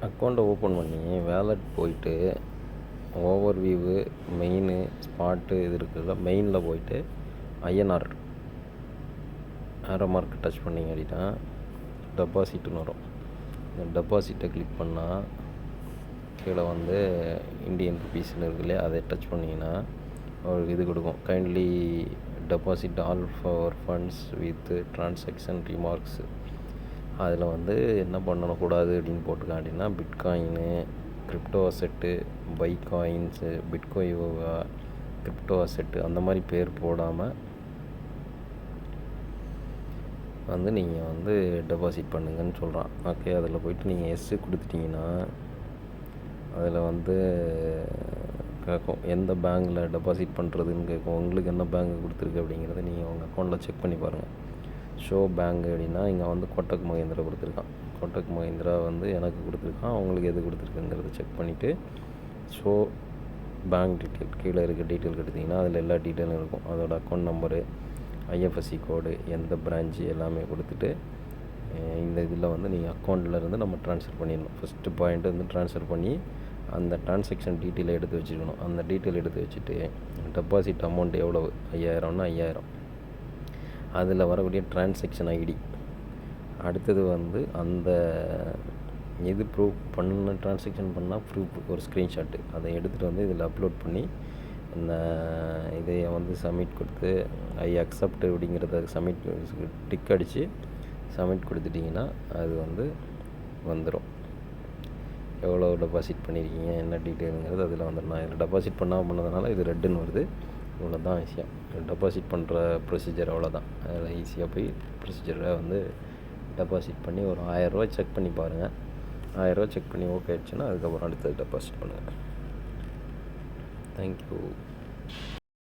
அக்கௌண்ட்டை ஓப்பன் பண்ணி வேலட் போயிட்டு ஓவர் வியூவு மெயினு ஸ்பாட்டு இது இருக்குதுல்ல, மெயினில் போயிட்டு ஐஎன்ஆர் ஆரோ மார்க் டச் பண்ணிங்க அப்படின்னா டெபாசிட்னு வரும். இந்த டெபாசிட்டை கிளிக் பண்ணால் கீழே வந்து இந்தியன் ருபீஸ்னு இருக்கு இல்லையா, அதை டச் பண்ணிங்கன்னா ஒரு இது கொடுக்கும், kindly deposit all for funds with transaction remarks. அதில் வந்து என்ன பண்ணக்கூடாது அப்படின்னு போட்டிருக்காங்க அப்படின்னா, bitcoin, crypto asset, buy coins, பிட்கோயோவா, கிரிப்டோ அசெட்டு அந்த மாதிரி பேர் போடாமல் வந்து நீங்கள் வந்து டெபாசிட் பண்ணுங்கன்னு சொல்கிறான். ஓகே, அதில் போய்ட்டு நீங்கள் எஸ்ஸு கொடுத்துட்டிங்கன்னா அதில் வந்து கேட்கும் எந்த பேங்க்கில் டெபாசிட் பண்ணுறதுன்னு கேட்கும். உங்களுக்கு என்ன பேங்க் கொடுத்துருக்கு அப்படிங்கிறத நீங்கள் உங்கள் அக்கௌண்ட்டில் செக் பண்ணி பாருங்கள். ஷோ பேங்க் அப்படின்னா இங்கே வந்து கோட்டக் மஹிந்திரா கொடுத்துருக்கான். கோட்டக் மஹிந்திரா வந்து எனக்கு கொடுத்துருக்கான். அவங்களுக்கு எது கொடுத்துருக்குங்கிறத செக் பண்ணிவிட்டு ஷோ பேங்க் டீட்டெயில் கீழே இருக்க டீட்டெயில் எடுத்திங்கன்னா அதில் எல்லா டீட்டெயிலும் இருக்கும். அதோட அக்கௌண்ட் நம்பரு, ஐஎஃப்எஸ்சி கோடு, எந்த பிரான்ச்சு எல்லாமே கொடுத்துட்டு இந்த இதில் வந்து நீங்கள் அக்கௌண்ட்லேருந்து நம்ம ட்ரான்ஸ்ஃபர் பண்ணிடணும். ஃபஸ்ட்டு பாயிண்ட்டு வந்து ட்ரான்ஸ்ஃபர் பண்ணி அந்த ட்ரான்சாக்ஷன் டீட்டெயிலை எடுத்து வச்சுக்கணும். அந்த டீட்டெயில் எடுத்து வச்சுட்டு டெபாசிட் அமௌண்ட் எவ்வளவு, 5000னா 5000, அதில் வரக்கூடிய ட்ரான்சாக்ஷன் ஐடி, அடுத்தது வந்து அந்த இது ப்ரூஃப் பண்ண ட்ரான்சாக்ஷன் பண்ணால் ப்ரூஃப் ஒரு ஸ்க்ரீன்ஷாட்டு, அதை எடுத்துகிட்டு வந்து இதில் அப்லோட் பண்ணி இந்த இதையை வந்து சப்மிட் கொடுத்து ஐ அக்செப்ட் அப்படிங்கிறத சப்மிட் டிக் அடித்து சப்மிட் கொடுத்துட்டிங்கன்னா அது வந்து வந்துடும். எவ்வளோ டெபாசிட் பண்ணியிருக்கீங்க, என்ன டீட்டெயிலுங்கிறது அதில் வந்துடும். நான் இதில் டெபாசிட் பண்ணதுனால இது ரெட்டுன்னு வருது. இவ்வளோ தான் விஷயம். டெபாசிட் பண்ணுற ப்ரொசீஜர் அவ்வளோதான். அதில் ஈஸியாக போய் ப்ரொசீஜரை வந்து டெபாசிட் பண்ணி ஒரு 1000 செக் பண்ணி பாருங்கள். 1000 செக் பண்ணி ஓகே ஆயிடுச்சுன்னா அதுக்கப்புறம் அடுத்தது டெபாசிட் பண்ணுங்கள். தேங்க்யூ.